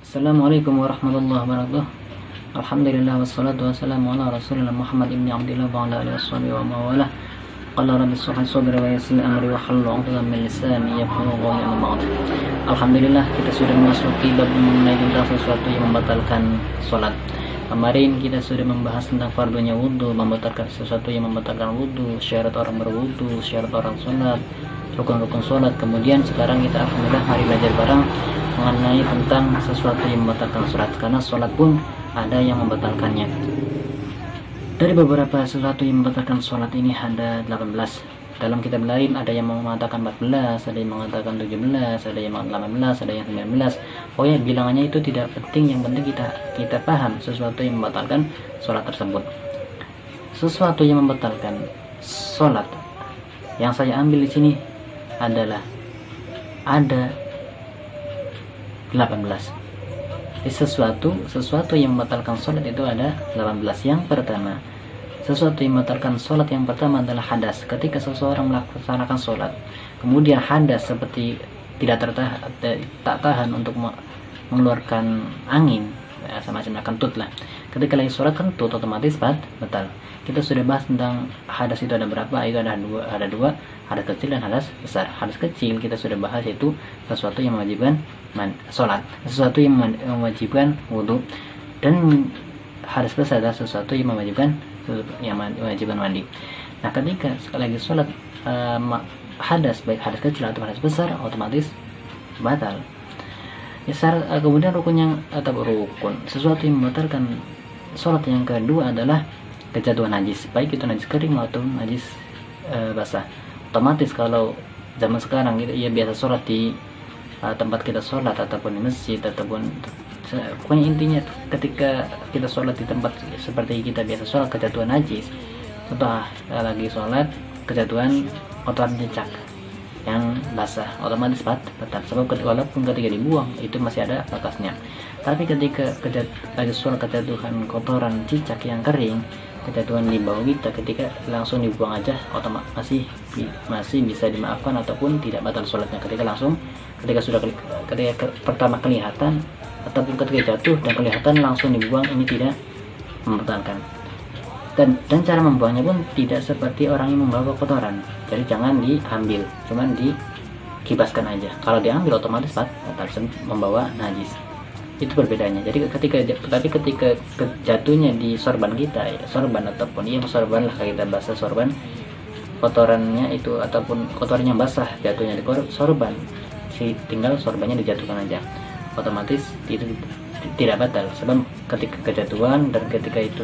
Assalamualaikum warahmatullahi wabarakatuh. Alhamdulillah wassalatu wassalamu ala rasulillah Muhammad ibn Abdillah wa ala alihi washabihi wa mawalah. Qala rabbi shrah li sadri wa yassir li amri wa hlul 'uqdatam min lisani yafqahu qawli. Amma ba'd. Alhamdulillah, kita sudah memasuki bab mengenai tentang sesuatu yang membatalkan salat. Kemarin kita sudah membahas tentang fardunya wudu, membatalkan sesuatu yang membatalkan wudu, syarat orang berwudu, syarat orang salat, rukun-rukun salat. Kemudian sekarang kita alhamdulillah mari belajar bareng mengenai tentang sesuatu yang membatalkan salat, karena salat pun ada yang membatalkannya. Dari beberapa sesuatu yang membatalkan salat ini ada 18. Dalam kitab lain ada yang mengatakan 14, ada yang mengatakan 17, ada yang mengatakan 18, ada yang 19. Pokoknya bilangannya itu tidak penting, yang penting kita paham sesuatu yang membatalkan salat tersebut. Sesuatu yang membatalkan salat yang saya ambil di sini adalah ada 18. Sesuatu yang membatalkan salat itu ada 18. Yang pertama, sesuatu yang membatalkan salat yang pertama adalah hadas. Ketika seseorang melaksanakan salat, kemudian hadas seperti tak tahan untuk mengeluarkan angin, semacam kentut lah. Ketika lagi salat kentut, otomatis batal. Kita sudah bahas tentang hadas itu ada berapa. Itu ada dua, hadas kecil dan hadas besar. Hadas kecil kita sudah bahas, itu sesuatu yang mewajibkan salat, sesuatu yang mewajibkan wudu, dan hadas besar adalah sesuatu yang mewajibkan mandi. Nah, ketika sekali lagi salat hadas, baik hadas kecil atau hadas besar, otomatis batal. Kemudian sesuatu yang membatalkan salat yang kedua adalah kejatuhan najis, baik itu najis kering maupun najis basah. Otomatis kalau zaman sekarang ya biasa salat di tempat kita sholat ataupun di masjid ataupun pokoknya intinya ketika kita sholat di tempat seperti kita biasa sholat, kejatuhan najis, contoh lagi sholat kejatuhan kotoran cicak yang basah, otomatis batal. Sebab walaupun ketika dibuang itu masih ada bakasnya, tapi ketika lagi sholat kejatuhan kotoran cicak yang kering, kejatuhan di bawah kita, ketika langsung dibuang aja otomatis masih bisa dimaafkan ataupun tidak batal sholatnya. Ketika pertama kelihatan ataupun ketika jatuh dan kelihatan langsung dibuang, ini tidak membatalkan. Dan cara membuangnya pun tidak seperti orang yang membawa kotoran. Jadi jangan diambil, cuman dikibaskan aja. Kalau diambil otomatis batal, membawa najis. Itu perbedaannya. Jadi ketika jatuhnya di sorban kita, sorban ataupun sorban lah, kita bahasa sorban, kotorannya itu ataupun kotorannya basah jatuhnya di sorban, tinggal sorbannya dijatuhkan aja, otomatis itu tidak batal. Sebab ketika kejatuhan dan ketika itu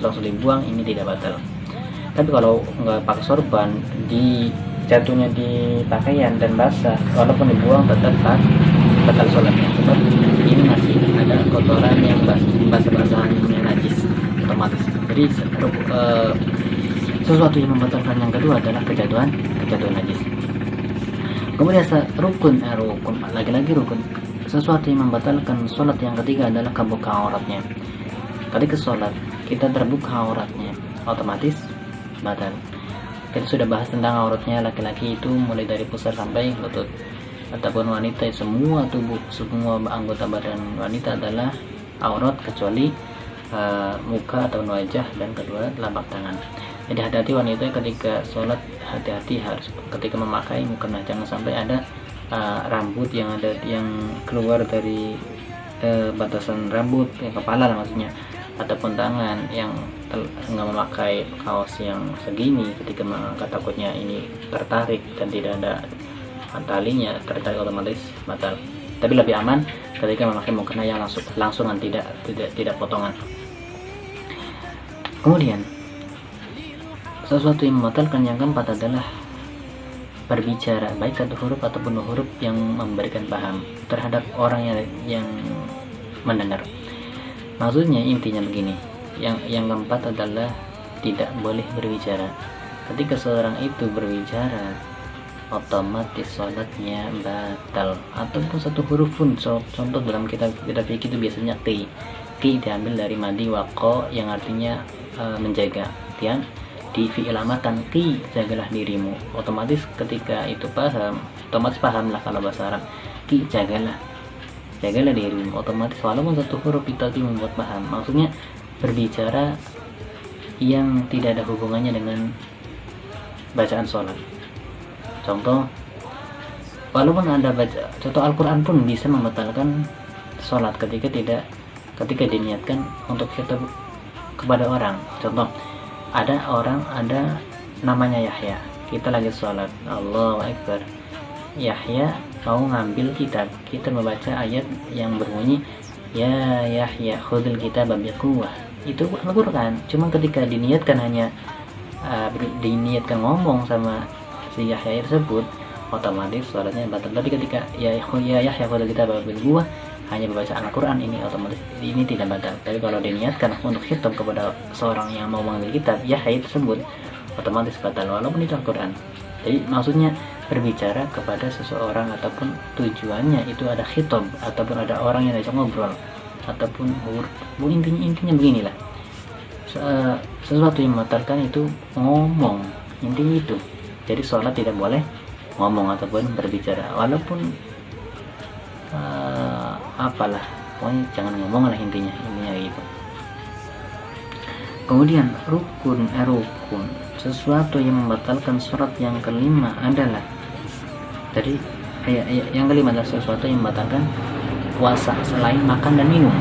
langsung dibuang, ini tidak batal. Tapi kalau nggak pakai sorban, jatuhnya di pakaian dan basah, walaupun dibuang tetap batal sholatnya. Sebab ini masih ada kotoran yang basah-basahan yang najis, otomatis. Jadi sesuatu yang membatalkan yang kedua adalah kejatuhan najis. Kemudian rukun, lagi-lagi rukun. Sesuatu yang membatalkan sholat yang ketiga adalah kebuka auratnya. Ketika sholat kita terbuka auratnya, otomatis batal. Kita sudah bahas tentang auratnya laki-laki itu mulai dari pusar sampai lutut, ataupun wanita semua anggota badan wanita adalah aurat kecuali muka atau wajah dan kedua telapak tangan. Jadi hati-hati wanita ketika sholat, hati-hati harus ketika memakai mukena, jangan sampai ada rambut yang keluar dari batasan rambut kepala lah maksudnya, ataupun tangan yang nggak memakai kaos yang segini, ketika mengangkat takutnya ini tertarik dan tidak ada talinya, tertarik otomatis batal. Tapi lebih aman ketika memakai mukena yang langsungan, tidak potongan. Kemudian sesuatu yang membatalkan yang keempat adalah berbicara, baik satu huruf ataupun dua huruf yang memberikan paham terhadap orang yang mendengar. Maksudnya intinya begini, yang keempat adalah tidak boleh berbicara. Ketika seorang itu berbicara, otomatis sholatnya batal. Ataupun satu huruf pun, contoh dalam kitab fikih itu biasanya qi diambil dari madi waqo yang artinya menjaga. di fi'il amatan, qi jagalah dirimu. Otomatis ketika itu paham, otomatis pahamlah kalau bahasa Arab. Qi jagalah dirimu. Otomatis walaupun satu huruf itu tapi membuat paham. Maksudnya berbicara yang tidak ada hubungannya dengan bacaan sholat. Contoh, walaupun Anda baca, contoh Al-Quran pun bisa membatalkan sholat ketika diniatkan untuk khitab kepada orang. Contoh, ada namanya Yahya, kita lagi sholat, Allahu Akbar, Yahya mau ngambil kitab, kita membaca ayat yang berbunyi ya Yahya khudil kitab biquwwah, itu Al-Quran. Cuma ketika diniatkan hanya diniatkan ngomong sama si Yahya tersebut, otomatis sholatnya batal. Tapi ketika ya Yahya khudil kitab biquwwah hanya membaca Al-Quran, ini otomatis ini tidak batal. Tapi kalau diniatkan untuk khitab kepada seorang yang mau mengambil kitab Yahya tersebut, otomatis batal walaupun itu Al-Quran. Jadi maksudnya berbicara kepada seseorang ataupun tujuannya itu ada khitab ataupun ada orang yang diajak ngobrol ataupun intinya beginilah, sesuatu yang membatalkan itu ngomong, intinya itu. Jadi sholat tidak boleh ngomong ataupun berbicara, walaupun apalah, pokoknya jangan ngomong lah, intinya gitu. Kemudian rukun, sesuatu yang membatalkan sholat yang kelima adalah dari yang kelima adalah sesuatu yang membatalkan puasa selain makan dan minum.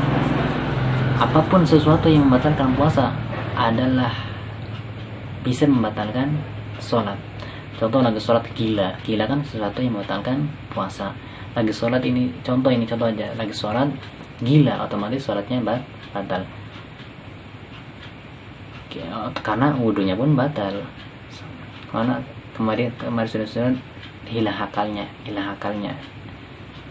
Apapun sesuatu yang membatalkan puasa adalah bisa membatalkan sholat. Contoh lagi sholat gila kan sesuatu yang membatalkan puasa. Lagi sholat ini contoh aja, lagi sholat gila, otomatis sholatnya batal karena wudhunya pun batal, karena kemarin sudah hilang akalnya.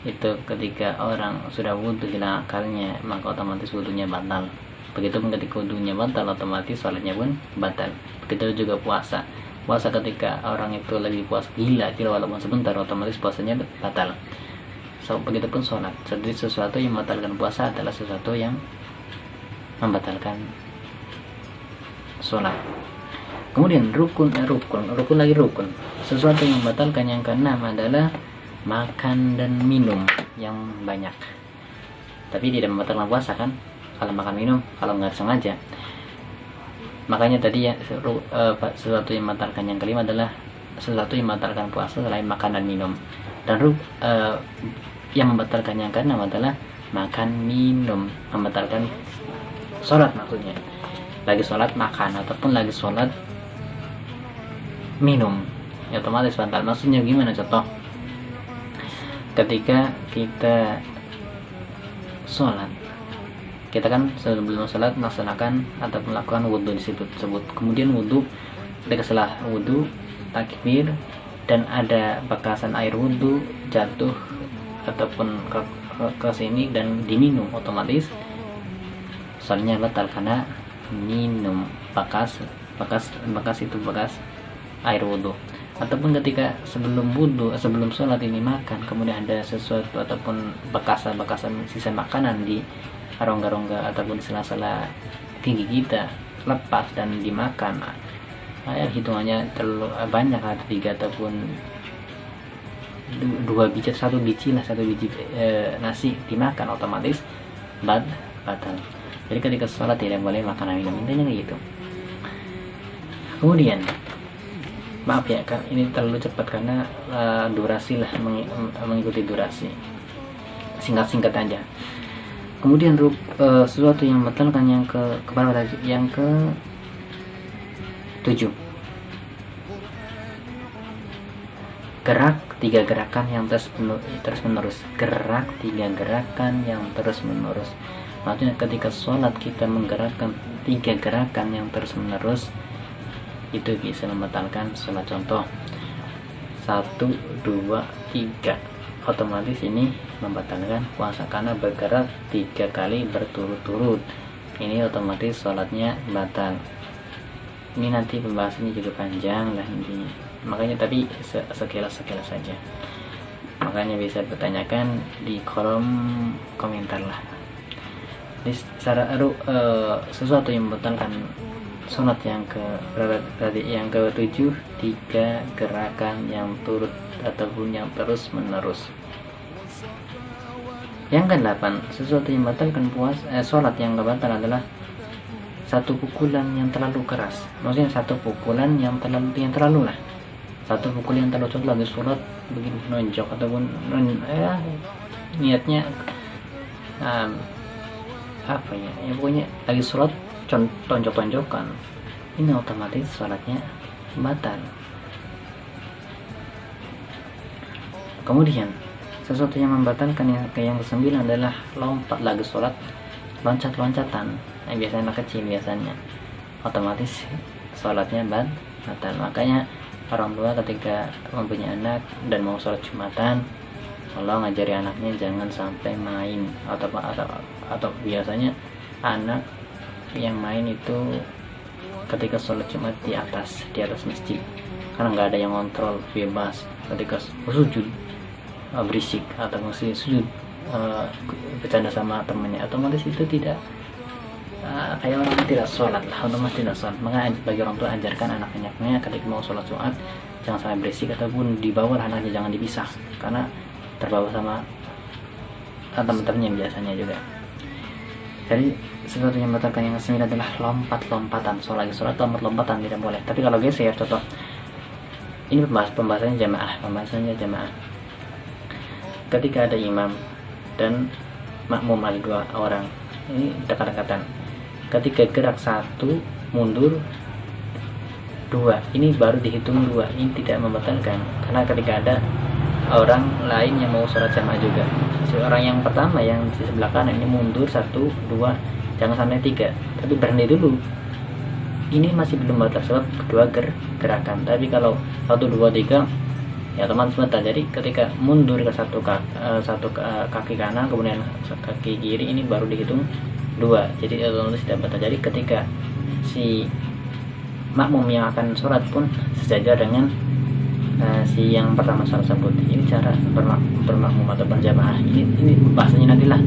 Itu ketika orang sudah wudhu hilang akalnya, maka otomatis wudhunya batal. Begitupun ketika wudhunya batal, otomatis sholatnya pun batal. Begitu juga puasa ketika orang itu lagi puasa gila walaupun sebentar, otomatis puasanya batal. Begitupun sholat. Jadi sesuatu yang membatalkan puasa adalah sesuatu yang membatalkan sholat. Kemudian rukun. Sesuatu yang membatalkan yang keenam adalah makan dan minum yang banyak. Tapi tidak membatalkan puasa kan, kalau makan minum, kalau nggak sengaja. Makanya tadi ya sesuatu yang membatalkan yang kelima adalah sesuatu yang membatalkan puasa selain makan dan minum. Dan yang membatalkan yang keenam adalah makan minum, membatalkan sholat maksudnya. Lagi sholat makan ataupun lagi sholat minum, ya otomatis batal. Maksudnya gimana? Contoh, ketika kita sholat, kita kan sebelum sholat melaksanakan atau melakukan wudhu disebut. Kemudian wudhu, ketika setelah wudhu takbir dan ada bekasan air wudhu jatuh ataupun ke sini dan diminum, otomatis sholatnya batal karena minum bekas air wudhu. Ataupun ketika sebelum sholat ini makan, kemudian ada sesuatu ataupun bekasan sisa makanan di rongga-rongga ataupun di sela-sela gigi kita lepas dan dimakan, hitungannya terlalu banyak, ada 3 ataupun 2 biji, satu biji nasi dimakan, otomatis batal. Jadi ketika sholat tidak boleh makan dan minum, intinya gitu. Kemudian maaf ya, ini terlalu cepat karena durasi lah, mengikuti durasi, singkat aja. Kemudian sesuatu yang membatalkan yang ke 7, gerak 3 gerakan yang terus menerus. Gerak 3 gerakan yang terus menerus. Maksudnya ketika sholat kita menggerakkan 3 gerakan yang terus menerus, itu bisa membatalkan sholat. Contoh 1, 2, 3, otomatis ini membatalkan puasa karena bergerak 3 kali berturut-turut. Ini otomatis sholatnya batal. Ini nanti pembahasannya juga panjang lah intinya, makanya tapi sekilas saja. Makanya bisa bertanyakan di kolom komentar lah. Jadi sesuatu yang membatalkan sholat yang ke-7, 3 gerakan yang turut ataupun yang terus menerus. Yang ke-8, sesuatu yang membatalkan sholat yang batal adalah satu pukulan yang terlalu keras. Maksudnya satu pukulan yang terlalu lah. Satu pukul yang terlalu cepat lagi sholat begini nonjok ataupun niatnya pokoknya lagi sholat tonjok-tonjokan, ini otomatis sholatnya batal. Kemudian sesuatu yang membatalkan yang ke-9 adalah lompat lagi sholat, loncat-loncatan. Biasanya anak kecil biasanya, otomatis sholatnya batal. Makanya orang tua ketika mempunyai anak dan mau sholat Jumatan, tolong ngajari anaknya jangan sampai main atau biasanya anak yang main itu ketika sholat Jumat di atas masjid, karena nggak ada yang kontrol, bebas. Ketika sujud berisik atau masih sujud bercanda sama temannya, otomatis itu tidak kayak orang tidak sholat lah, otomatis tidak sholat. Maka bagi orang tua ajarkan anak-anaknya ketika mau sholat Jumat jangan sampai berisik, ataupun dibawa anaknya jangan dipisah karena terbawa sama teman-temannya biasanya juga. Jadi sesuatu yang membatalkan yang ke-9 adalah lompat-lompatan. Sholat lompat-lompatan tidak boleh. Tapi kalau geser, contoh ini pembahasannya jamaah. Ketika ada imam dan makmum ada 2 orang, ini dekat-dekatan. Ketika gerak 1 mundur 2, ini baru dihitung 2. Ini tidak membatalkan karena ketika ada orang lain yang mau sholat jamaah juga, orang yang pertama yang di sebelah kanan ini mundur 1, 2, jangan sampai 3, tapi berhenti dulu, ini masih belum batal sebab kedua gerakan. Tapi kalau 1, 2, 3 ya teman batal. Jadi ketika mundur ke satu kaki kanan kemudian kaki kiri, ini baru dihitung 2, jadi otomatis tidak batal. Jadi ketika si makmum yang akan sholat pun sejajar dengan si yang pertama sholat tersebut. Ini cara bermakmum atau berjamaah. Ini bahasanya nantilah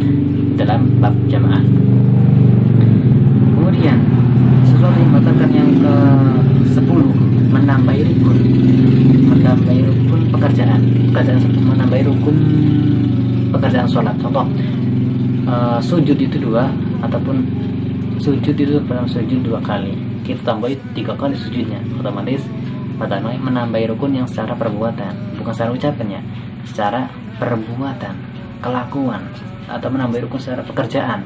dalam bab jamaah. Kemudian sesuatu yang membatalkan yang ke-10, menambahi rukun pekerjaan menambahi rukun pekerjaan sholat. Contoh sujud itu 2, ataupun sujud itu dalam sujud 2 kali, kita tambahi 3 kali sujudnya, otomatis menambahi rukun yang secara perbuatan, bukan secara ucapannya, secara perbuatan, kelakuan, atau menambahi rukun secara pekerjaan.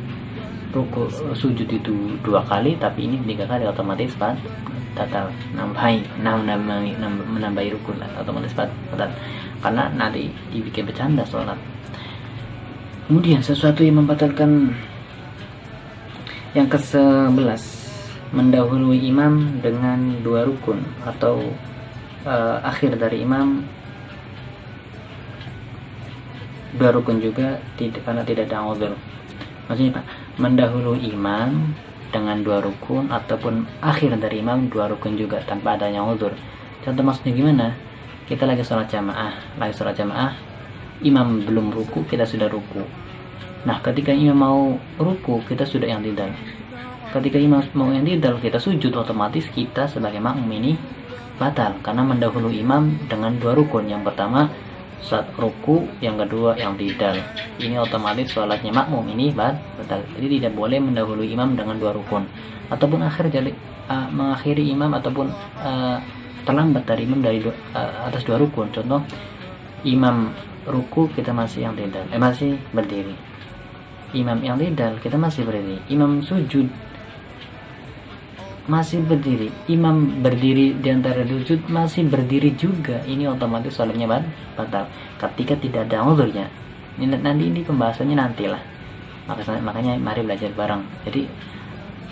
Rukun sujud itu 2 kali, tapi ini 3 kali, otomatis batal. Menambahi rukun otomatis batal, karena nanti dibikin bercanda sholat. Kemudian sesuatu yang membatalkan yang ke-11, mendahului imam dengan 2 rukun atau akhir dari imam 2 rukun juga karena tidak ada uzur. Maksudnya Pak, mendahului imam dengan 2 rukun ataupun akhir dari imam 2 rukun juga tanpa adanya uzur. Contoh maksudnya gimana? Kita lagi sholat jamaah, imam belum ruku, kita sudah ruku. Nah ketika imam mau ruku, kita sudah yang tidak. Ketika imam mau yang tidak, kita sujud, otomatis kita sebagai makmum ini batal karena mendahului imam dengan 2 rukun. Yang pertama saat ruku, yang kedua yang tidak. Ini otomatis sholatnya makmum ini batal. Jadi tidak boleh mendahului imam dengan 2 rukun ataupun mengakhiri imam ataupun terlambat dari imam dari atas 2 rukun. Contoh imam ruku, kita masih yang tidak, masih berdiri. Imam yang tidak, kita masih berdiri. Imam sujud, masih berdiri. Imam berdiri di antara sujud, masih berdiri juga. Ini otomatis sholatnya batal ketika tidak ada uzurnya. Ini pembahasannya nantilah. Makanya mari belajar bareng. Jadi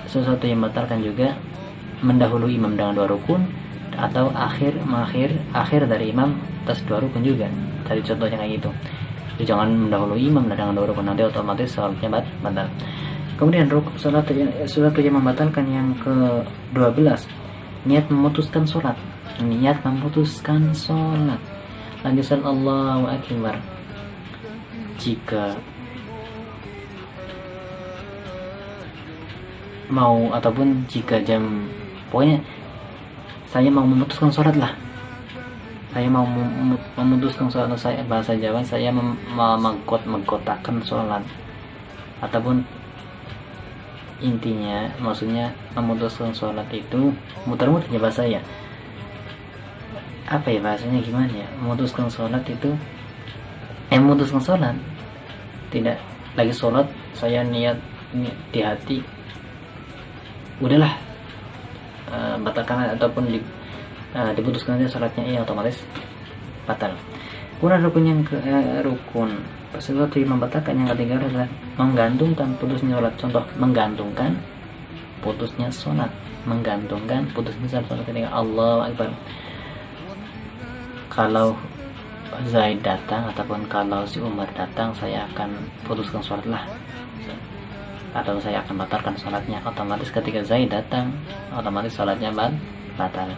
sesuatu yang membatalkan juga mendahului imam dengan 2 rukun atau akhir dari imam atas 2 rukun juga. Tadi contohnya kayak gitu. Jadi jangan mendahului imam dengan 2 rukun, nanti otomatis sholatnya batal. Kemudian sesuatu yang membatalkan yang ke-12, niat memutuskan sholat. Lagi sholat Allahu Akbar, jika mau ataupun jika jam Pokoknya saya mau memutuskan sholat lah, saya mau memutuskan sholat, saya bahasa Jawa, saya mengkotakkan sholat, ataupun intinya maksudnya memutuskan sholat itu muter-muter ya bahasa ya, apa ya bahasanya gimana ya, memutuskan sholat itu memutuskan sholat, tidak lagi sholat saya niat di hati udahlah batalkan ataupun diputuskan aja sholatnya, otomatis batal. Kemudian rukun yang rukun sesuatu yang membatalkan yang ketiga adalah menggantungkan putusnya sholat. Contoh, menggantungkan putusnya sholat, menggantungkan putusnya sholat ketika Allahu Akbar. Kalau Zaid datang ataupun kalau si Umar datang, saya akan putuskan sholat lah, atau saya akan batalkan sholatnya. Otomatis ketika Zaid datang, otomatis sholatnya batal,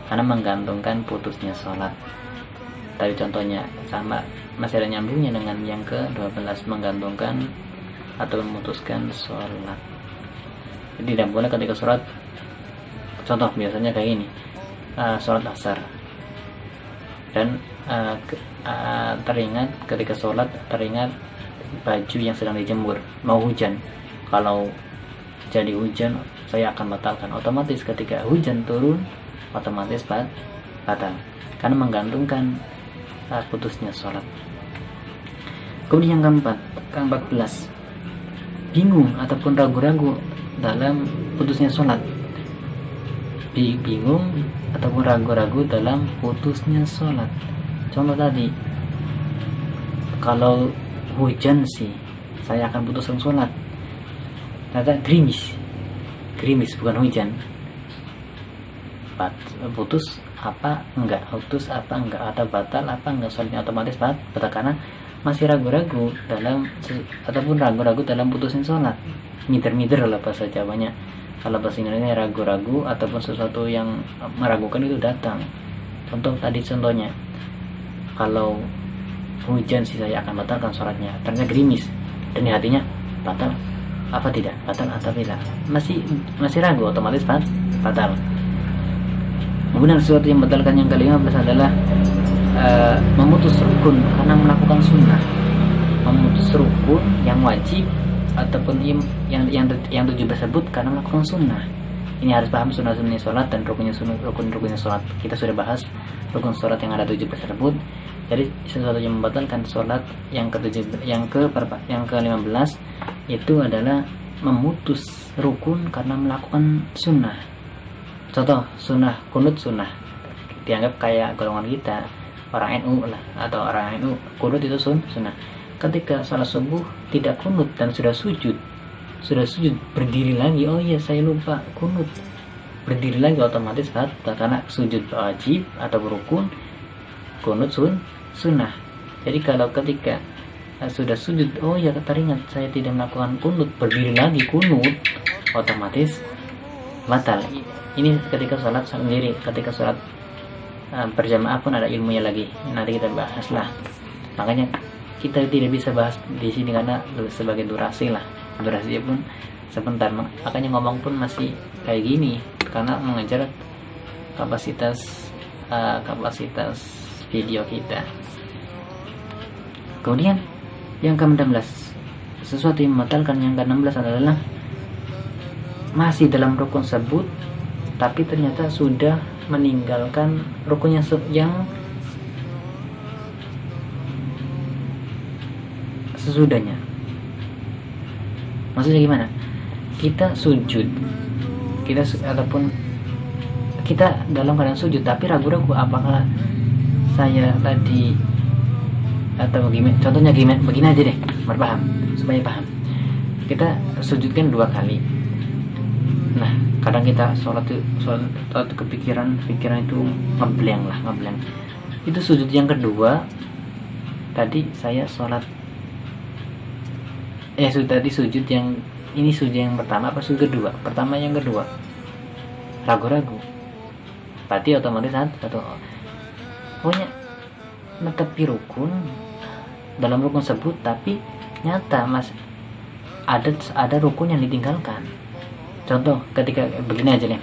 karena menggantungkan putusnya sholat. Tadi contohnya sama, masih ada nyambungnya dengan yang ke-12, menggantungkan atau memutuskan sholat. Jadi tidak boleh ketika sholat, contoh biasanya kayak gini, sholat asar, dan teringat ketika sholat, teringat baju yang sedang dijemur, mau hujan. Kalau jadi hujan, saya akan batalkan. Otomatis ketika hujan turun, otomatis batal, karena menggantungkan putusnya sholat. Kemudian yang ke-14, bingung ataupun ragu-ragu dalam putusnya sholat. Bingung ataupun ragu-ragu dalam putusnya sholat. Contoh tadi, kalau hujan sih saya akan putuskan sholat, ternyata gerimis bukan hujan, putus apa enggak, atau batal apa enggak sholatnya, otomatis batal karena masih ragu-ragu dalam ataupun ragu-ragu dalam putusnya sholat. Mider-mider lah bahasa Jawanya. Kalau bahasa Indonesia ragu-ragu ataupun sesuatu yang meragukan itu datang. Contohnya, kalau hujan sih saya akan batalkan sholatnya, ternyata gerimis dan di hatinya batal apa tidak, batal atau tidak, masih ragu, otomatis batal. Kemudian sesuatu yang membatalkan yang ke-15 adalah memutus rukun karena melakukan sunnah. Memutus rukun yang wajib ataupun yang 17 tersebut karena melakukan sunnah. Ini harus paham sunnah-sunnah sholat dan rukun-rukunnya sholat. Kita sudah bahas rukun sholat yang ada 17 tersebut. Jadi sesuatu yang membatalkan sholat yang ke-15 itu adalah memutus rukun karena melakukan sunnah. Contoh, sunnah, kunut sunnah, dianggap kayak golongan kita orang NU lah, atau orang NU kunut itu sunnah. Ketika salat subuh tidak kunut dan sudah sujud berdiri lagi, oh iya saya lupa kunut, berdiri lagi, otomatis batal karena sujud wajib atau rukun, kunut sunnah. Jadi kalau ketika sudah sujud, oh ya teringat saya tidak melakukan kunut, berdiri lagi kunut, otomatis batal. Ini ketika sholat sendiri. Ketika sholat berjamaah pun ada ilmunya lagi, nanti kita bahas lah. Makanya kita tidak bisa bahas di sini karena sebagai durasinya pun sebentar, makanya ngomong pun masih kayak gini karena mengejar kapasitas video kita. Kemudian yang ke-16, sesuatu yang membatalkan yang ke-16 adalah masih dalam rukun tersebut tapi ternyata sudah meninggalkan rukunnya yang sesudahnya. Maksudnya gimana? Kita sujud, ataupun kita dalam keadaan sujud tapi ragu-ragu apakah saya tadi atau gimana. Contohnya gimana? Begini aja deh, berpaham supaya paham. Kita sujudkan 2 kali. Nah, kadang kita sholat kepikiran itu ngebleng. Itu sujud yang kedua. Tadi saya sholat tadi sujud yang ini, sujud yang pertama apa sujud kedua? Pertama yang kedua. Ragu-ragu. Berarti otomatis satu. Pokoknya netepi rukun dalam rukun tersebut tapi nyata ada rukun yang ditinggalkan. Contoh ketika begini aja nih,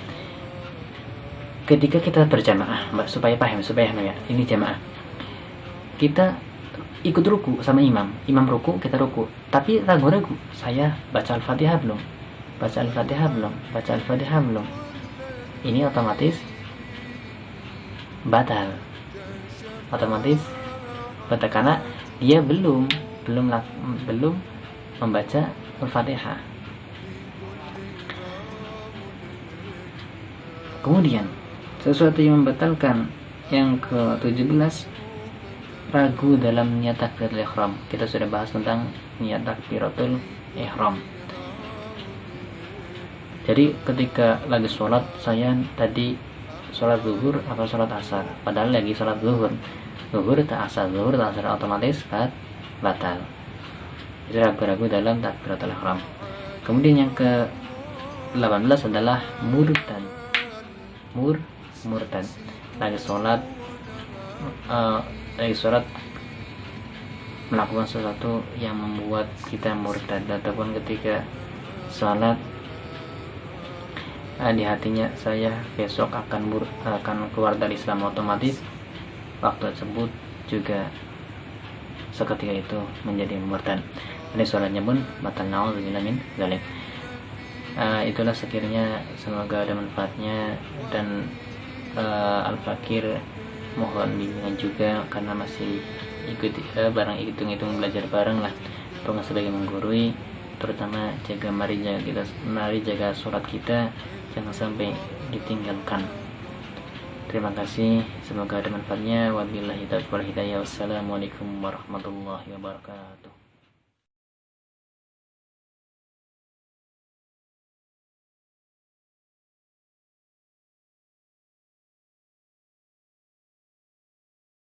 ketika kita berjamaah, Mbak, supaya paham ya, ini jamaah. Kita ikut ruku sama imam ruku, kita ruku, tapi ragu-ragu, saya baca Al-Fatihah belum, ini otomatis batal, karena dia belum membaca Al-Fatihah. Kemudian sesuatu yang membatalkan yang ke-17, ragu dalam niat takbiratul ihram. Kita sudah bahas tentang niat takbiratul ihram. Jadi ketika lagi sholat, saya tadi sholat zuhur atau sholat asar, padahal lagi sholat zuhur tak asar otomatis batal. Itu ragu-ragu dalam takbiratul ihram. Kemudian yang ke-18 adalah murtad. Lagi sholat melakukan sesuatu yang membuat kita murtad, ataupun ketika sholat di hatinya, saya besok akan keluar dari Islam, otomatis waktu tersebut juga seketika itu menjadi murtad. Ini sholatnya pun batal, na'udzubillah min dzalik. Itulah sekiranya, semoga ada manfaatnya. Dan Al-Fakir mohon bimbingan juga, karena masih bareng hitung-hitung belajar bareng lah, pokoknya sebagai menggurui, terutama mari jaga sholat kita, jangan sampai ditinggalkan. Terima kasih, semoga ada manfaatnya. Wabillahi taufiq wal hidayah. Wassalamualaikum warahmatullahi wabarakatuh.